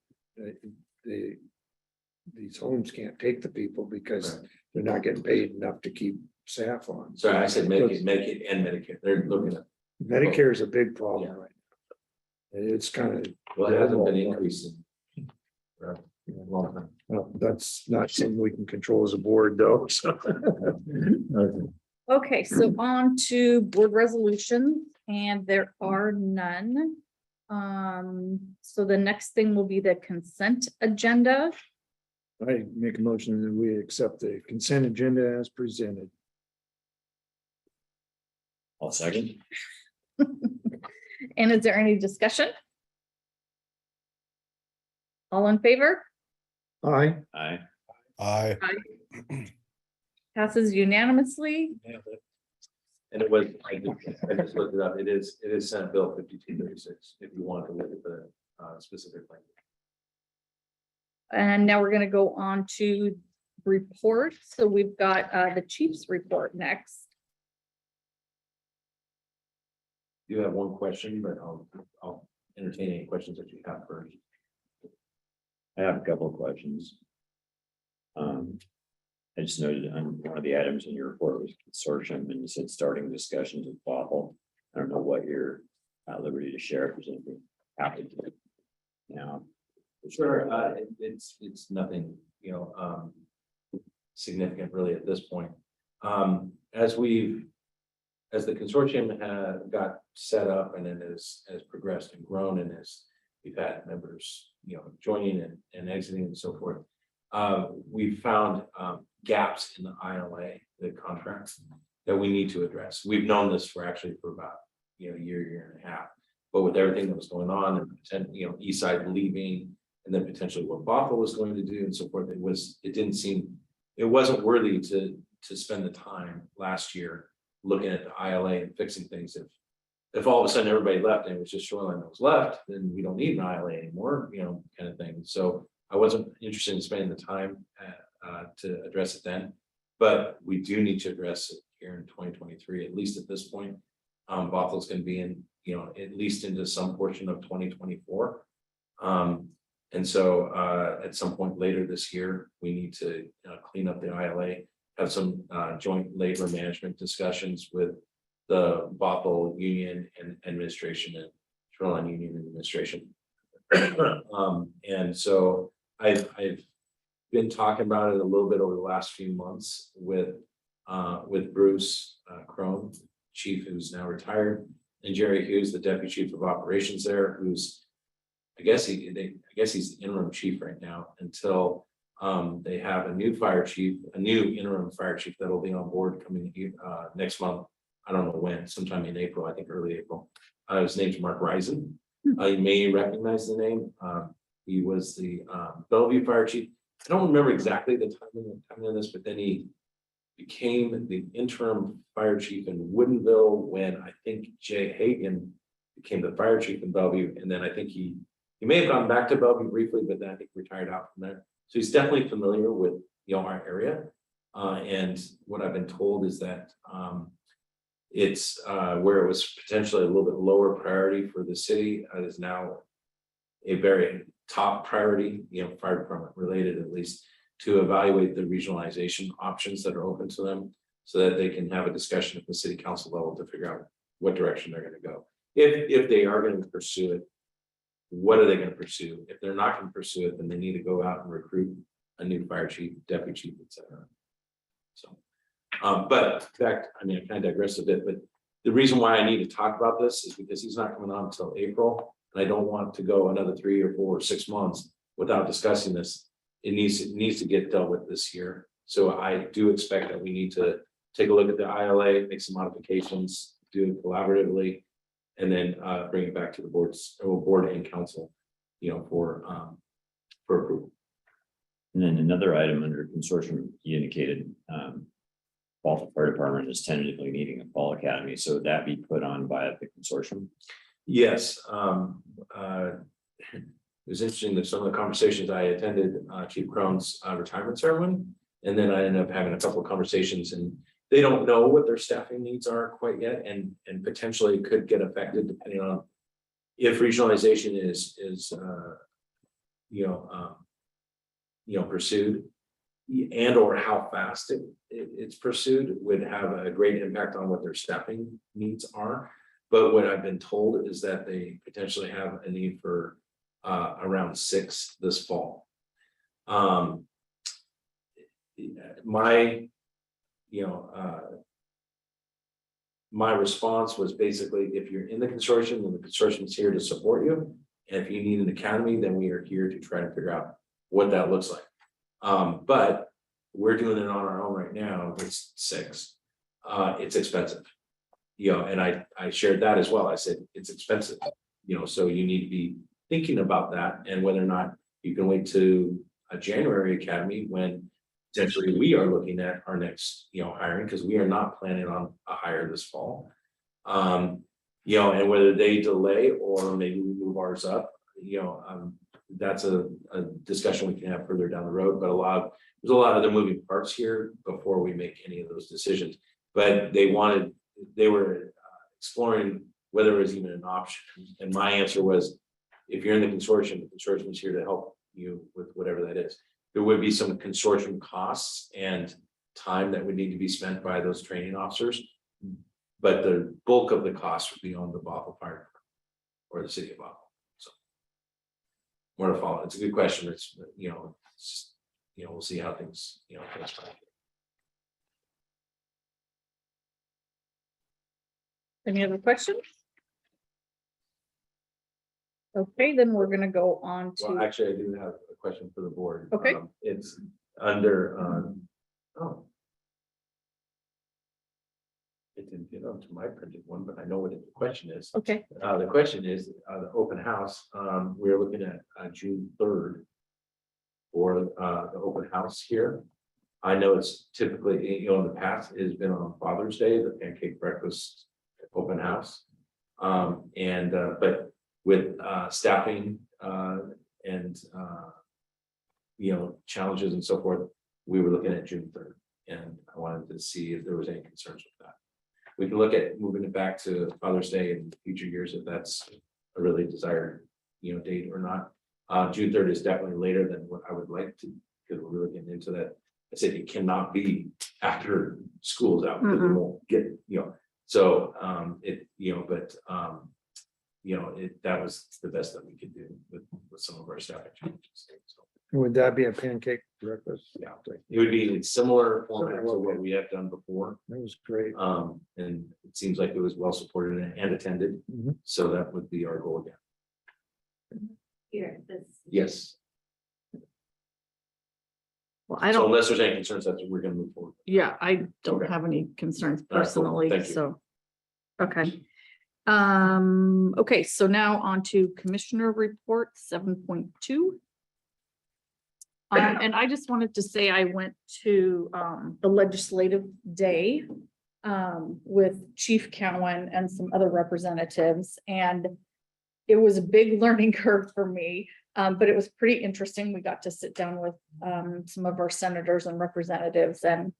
Speaker 4: these homes can't take the people because they're not getting paid enough to keep staff on.
Speaker 7: Sorry, I said Medicaid and Medicare. They're looking at,
Speaker 4: Medicare is a big problem right now. And it's kind of,
Speaker 7: well, it hasn't been increasing. For a long time.
Speaker 4: well, that's not something we can control as a board though, so. Okay.
Speaker 1: Okay, so on to board resolutions, and there are none. So the next thing will be the consent agenda.
Speaker 4: I make a motion that we accept the consent agenda as presented.
Speaker 3: I'll second.
Speaker 1: And is there any discussion? All in favor?
Speaker 4: Aye.
Speaker 3: Aye.
Speaker 9: Aye.
Speaker 1: Passes unanimously.
Speaker 7: And it was, I just looked it up. It is Senate Bill 5236, if you want to look at the specific language.
Speaker 1: And now we're gonna go on to reports. So we've got the chief's report next.
Speaker 7: You have one question, but I'll entertain any questions that you have first.
Speaker 3: I have a couple of questions. I just noted on one of the items in your report was consortium, and you said starting discussions with Bothell. I don't know what you're at liberty to share, if there's anything happening now.
Speaker 7: Sure, it's nothing, significant really at this point. As the consortium got set up and then has progressed and grown, and as we've had members, joining and exiting and so forth, we found gaps in the ILA, the contracts that we need to address. We've known this for about year and a half, but with everything that was going on and Eastside leaving, and then potentially what Bothell was going to do and so forth, it wasn't worthy to spend the time last year looking at the ILA and fixing things. If all of a sudden everybody left and it was just Shoreline that was left, then we don't need an ILA anymore, kind of thing. So I wasn't interested in spending the time to address it then, but we do need to address it here in 2023, at least at this point. Bothell's going to be in, at least into some portion of 2024. And so at some point later this year, we need to clean up the ILA, have some joint labor management discussions with the Bothell Union and administration and Shoreline Union administration. And so I've been talking about it a little bit over the last few months with Bruce Crone, chief who's now retired, and Jerry Hughes, the deputy chief of operations there, who's I guess he's the interim chief right now until they have a new interim fire chief that'll be on board coming next month. I don't know when, sometime in April, I think early April. His name's Mark Risen. You may recognize the name. He was the Bellevue fire chief. I don't remember exactly the timing of this, but then he became the interim fire chief in Woodinville when I think Jay Hagan became the fire chief in Bellevue, and then I think he may have gone back to Bellevue briefly, but then I think retired out from there. So he's definitely familiar with our area. And what I've been told is that it's where it was potentially a little bit lower priority for the city, is now a very top priority, fire department related at least, to evaluate the regionalization options that are open to them so that they can have a discussion at the city council level to figure out what direction they're going to go. If they are going to pursue it, what are they going to pursue? If they're not going to pursue it, then they need to go out and recruit a new fire chief, deputy chief, etc. So, but in fact, I kind of digressed a bit, but the reason why I need to talk about this is because he's not coming on until April, and I don't want to go another 3 or 4 or 6 months without discussing this, it needs to get dealt with this year. So I do expect that we need to take a look at the ILA, make some modifications, do it collaboratively, and then bring it back to the board and council, for approval.
Speaker 3: And then another item under consortium, you indicated, Waltham Fire Department is tentatively needing a fall academy, so would that be put on by the consortium?
Speaker 7: Yes, it was interesting that some of the conversations I attended, Chief Crone's retirement ceremony, and then I ended up having a couple of conversations, and they don't know what their staffing needs are quite yet, and potentially could get affected depending on if regionalization is pursued, and or how fast it's pursued would have a great impact on what their staffing needs are. But what I've been told is that they potentially have a need for around 6 this fall. My response was basically, if you're in the consortium, then the consortium is here to support you. And if you need an academy, then we are here to try to figure out what that looks like. But we're doing it on our own right now. It's 6. It's expensive. And I shared that as well. I said, it's expensive, so you need to be thinking about that and whether or not you can wait to a January academy when potentially we are looking at our next, hiring, because we are not planning on a hire this fall. And whether they delay or maybe we move ours up, that's a discussion we can have further down the road, but there's a lot of the moving parts here before we make any of those decisions. But they were exploring whether it was even an option. And my answer was, if you're in the consortium is here to help you with whatever that is. There would be some consortium costs and time that would need to be spent by those training officers. But the bulk of the cost would be on the Bothell Fire Department or the city of Bothell. So more to follow. It's a good question. It's, we'll see how things, transpire.
Speaker 1: Any other questions? Okay, then we're gonna go on
Speaker 7: Well,
Speaker 1: to,
Speaker 7: actually, I do have a question for the board.
Speaker 1: Okay.
Speaker 7: It's under, it didn't get onto my printed one, but I know what the question is.
Speaker 1: okay,
Speaker 7: The question is, the open house, we're looking at June 3rd for the open house here. I know it's typically, in the past, it has been on Father's Day, the pancake breakfast open house. But with staffing and challenges and so forth, we were looking at June 3rd, and I wanted to see if there was any concerns with that. We can look at moving it back to Father's Day in future years if that's a really desired date or not. June 3rd is definitely later than what I would like to, because we're really getting into that. I said it cannot be after school's out, because we won't get so that was the best that we could do with some of our staffing challenges. So,
Speaker 4: Would that be a pancake breakfast?
Speaker 7: yeah, it would be in similar format to what we have done before.
Speaker 4: That was great.
Speaker 7: And it seems like it was well supported and attended.
Speaker 4: Mhm.
Speaker 7: So that would be our goal again.
Speaker 2: Here, this.
Speaker 7: Yes.
Speaker 1: well, I
Speaker 7: So
Speaker 1: don't,
Speaker 7: unless there's any concerns, that's what we're gonna move forward.
Speaker 1: yeah, I don't
Speaker 7: Okay.
Speaker 1: have any concerns
Speaker 7: All right, cool.
Speaker 1: personally,
Speaker 7: Thank you.
Speaker 1: so. Okay. Okay, so now on to Commissioner Report 7.2. And I just wanted to say I went to the legislative day with Chief Cowan and some other representatives, and it was a big learning curve for me, but it was pretty interesting. We got to sit down with some of our senators and representatives, and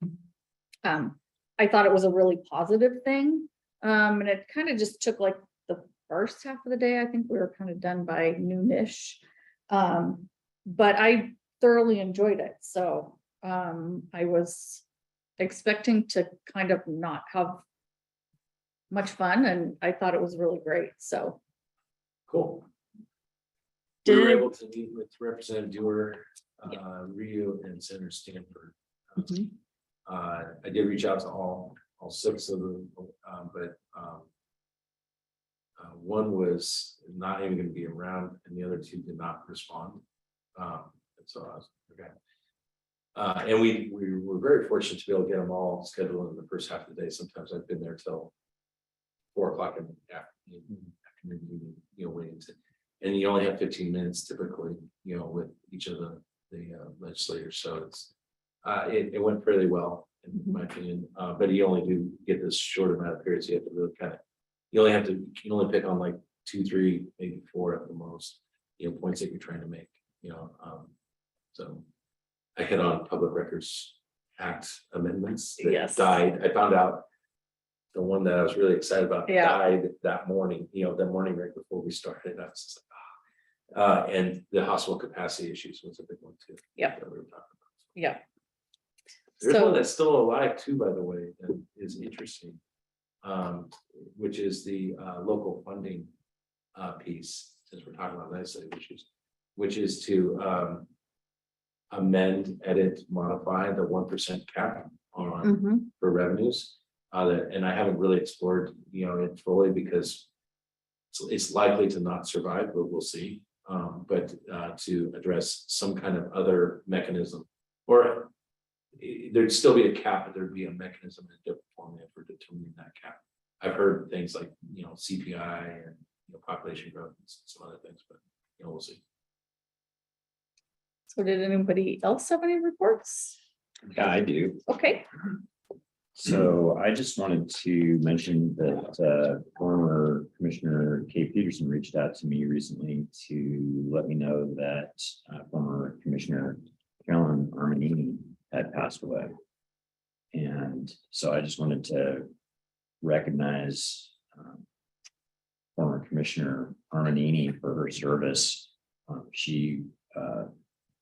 Speaker 1: I thought it was a really positive thing. And it kind of just took like the first half of the day. I think we were kind of done by noonish. But I thoroughly enjoyed it. So I was expecting to kind of not have much fun, and I thought it was really great. So
Speaker 7: Cool. We were
Speaker 1: Did-
Speaker 7: able to meet with Representative Dewar, Rio, and Senator Stanford.
Speaker 1: Mhm.
Speaker 7: I did reach out to all 6 of them, but one was not even going to be around, and the other 2 did not respond. So I was, okay. And we were very fortunate to be able to get them all scheduled in the first half of the day. Sometimes I've been there till 4 o'clock in the afternoon, waiting to, and you only have 15 minutes typically, with each of the legislators. So it went fairly well in my opinion. But you only do get this short amount of periods. You have to really you can only pick on like 2, 3, maybe 4 at the most, points that you're trying to make, so I hit on Public Records Act amendments that
Speaker 1: Yes.
Speaker 7: died. I found out the one that I was really excited about
Speaker 1: Yeah.
Speaker 7: died that morning, the morning right before we started. I was just like, and the hospital capacity issues was a big one too.
Speaker 1: Yep.
Speaker 7: that we were talking about.
Speaker 1: Yeah.
Speaker 7: There's
Speaker 1: So-
Speaker 7: one that's still alive too, by the way, that is interesting. Which is the local funding piece, since we're talking about legislative issues, which is to amend, edit, modify the 1% cap on
Speaker 1: Mhm.
Speaker 7: for revenues. And I haven't really explored, it fully because it's likely to not survive, but we'll see. But to address some kind of other mechanism, or there'd still be a cap, but there'd be a mechanism in a different formula for determining that cap. I've heard things like, CPI and population growth and some other things, but we'll see.
Speaker 1: So did anybody else have any reports?
Speaker 3: Yeah, I do.
Speaker 1: Okay,
Speaker 3: So I just wanted to mention that former Commissioner Kay Peterson reached out to me recently to let me know that former Commissioner Carolyn Armanini had passed away. And so I just wanted to recognize former Commissioner Armanini for her service. She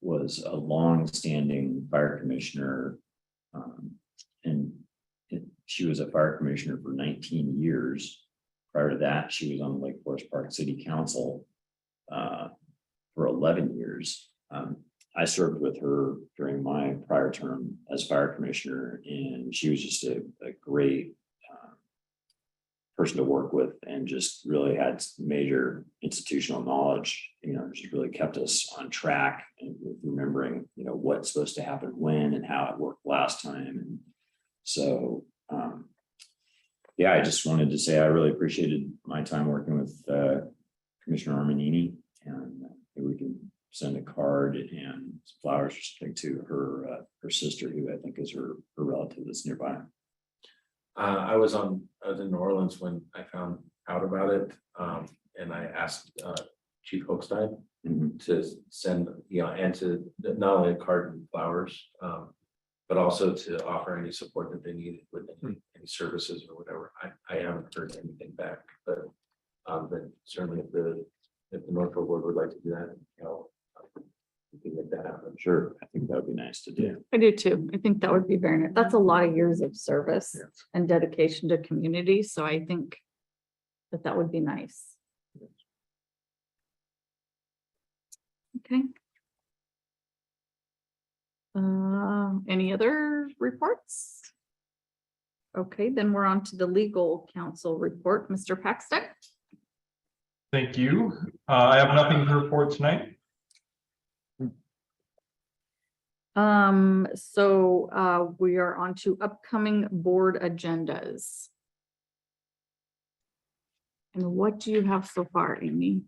Speaker 3: was a long-standing fire commissioner, and she was a fire commissioner for 19 years. Prior to that, she was on the Lake Forest Park City Council for 11 years. I served with her during my prior term as fire commissioner, and she was just a great person to work with, and just really had major institutional knowledge. She really kept us on track and with remembering, what's supposed to happen when and how it worked last time. And so, I just wanted to say I really appreciated my time working with Commissioner Armanini, and maybe we can send a card and some flowers or something to her sister, who I think is her relative that's nearby.
Speaker 7: I was in New Orleans when I found out about it, and I asked Chief Hochstein to send, and to not only a card and flowers, but also to offer any support that they needed with any services or whatever. I haven't heard anything back, but certainly if the Norfolk board would like to do that, we can make that happen.
Speaker 3: Sure, I think that would be nice to do.
Speaker 1: I do too. I think that would be very nice. That's a lot of years of service and dedication to community. So I think that would be nice. Okay. Any other reports? Okay, then we're on to the legal counsel report. Mr. Paxton?
Speaker 8: Thank you. I have nothing to report tonight.
Speaker 1: So we are on to upcoming board agendas. And what do you have so far, Amy?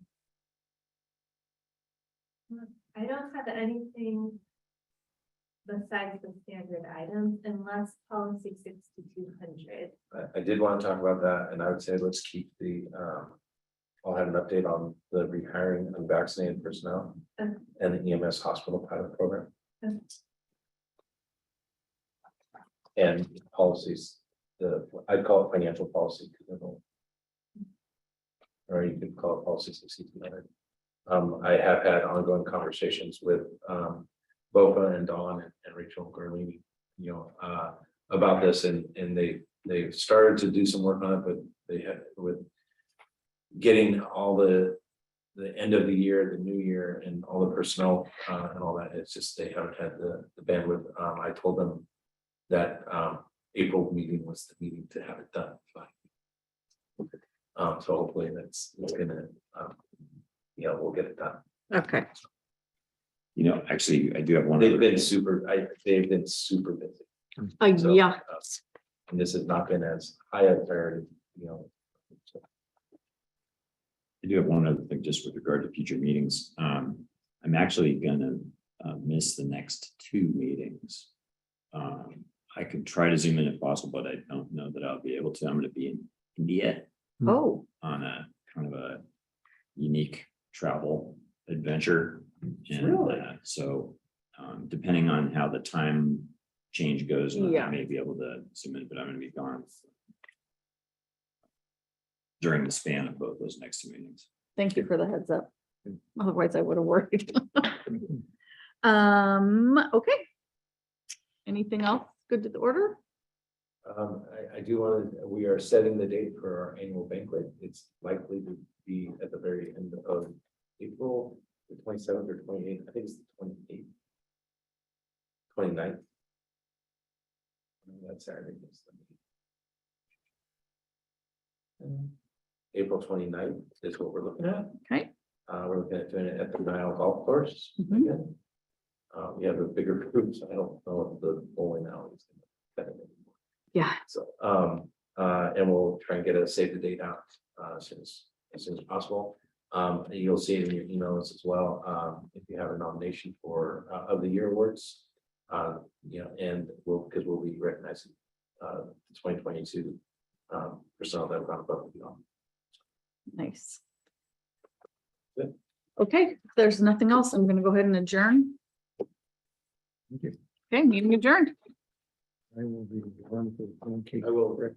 Speaker 2: I don't have anything besides the standard items unless policy 6200.
Speaker 7: I did want to talk about that, and I would say let's keep I'll have an update on the rehiring unvaccinated personnel
Speaker 2: Okay.
Speaker 7: and the EMS hospital pilot program.
Speaker 2: Okay.
Speaker 7: And policies, I'd call it financial policy. Or you could call it policy 6200. I have had ongoing conversations with Bopa and Dawn and Rachel Garlini, about this, and they've started to do some work on it, but they had with getting all the end of the year, the new year, and all the personnel and all that. It's just they haven't had the bandwidth. I told them that April meeting was the meeting to have it done. So hopefully that's gonna, we'll get it done.
Speaker 1: Okay.
Speaker 3: Actually, I do have one.
Speaker 7: They've
Speaker 3: other
Speaker 7: been
Speaker 3: thing.
Speaker 7: they've been super busy. So,
Speaker 1: Yeah,
Speaker 7: And this has not been as high a priority, so.
Speaker 3: I do have one other thing just with regard to future meetings. I'm actually gonna miss the next 2 meetings. I could try to zoom in if possible, but I don't know that I'll be able to. I'm gonna be in India
Speaker 1: oh,
Speaker 3: on a kind of a unique travel adventure. And
Speaker 7: Really?
Speaker 3: so depending on how the time change goes,
Speaker 1: Yeah.
Speaker 3: I may be able to zoom in, but I'm gonna be gone during the span of both those next 2 meetings.
Speaker 1: thank you for the heads up. Otherwise I would have worried. Okay. Anything else good to the order?
Speaker 7: I do want to, we are setting the date for our annual banquet. It's likely to be at the very end of April, the 27th or 28th. I think it's the 28th. 29th. That's Saturday. April 29th is what we're looking at.
Speaker 1: Okay.
Speaker 7: We're looking at doing it at the Nile Golf Course.
Speaker 1: Mhm.
Speaker 7: Again. We have a bigger group, so I don't know if the bowling alley is gonna fit it anymore.
Speaker 1: Yeah,
Speaker 7: So, and we'll try and get a save the date out, as soon as possible. And you'll see it in your emails as well, if you have a nomination for, of the year awards. And because we'll be recognizing, the 2022, personnel that have gone above and beyond.
Speaker 1: nice.
Speaker 7: Good.
Speaker 1: Okay, if there's nothing else, I'm gonna go ahead and adjourn.
Speaker 4: Thank you.
Speaker 1: Okay, meeting adjourned.
Speaker 4: I will be on for the pancake
Speaker 7: I will.
Speaker 4: breakfast.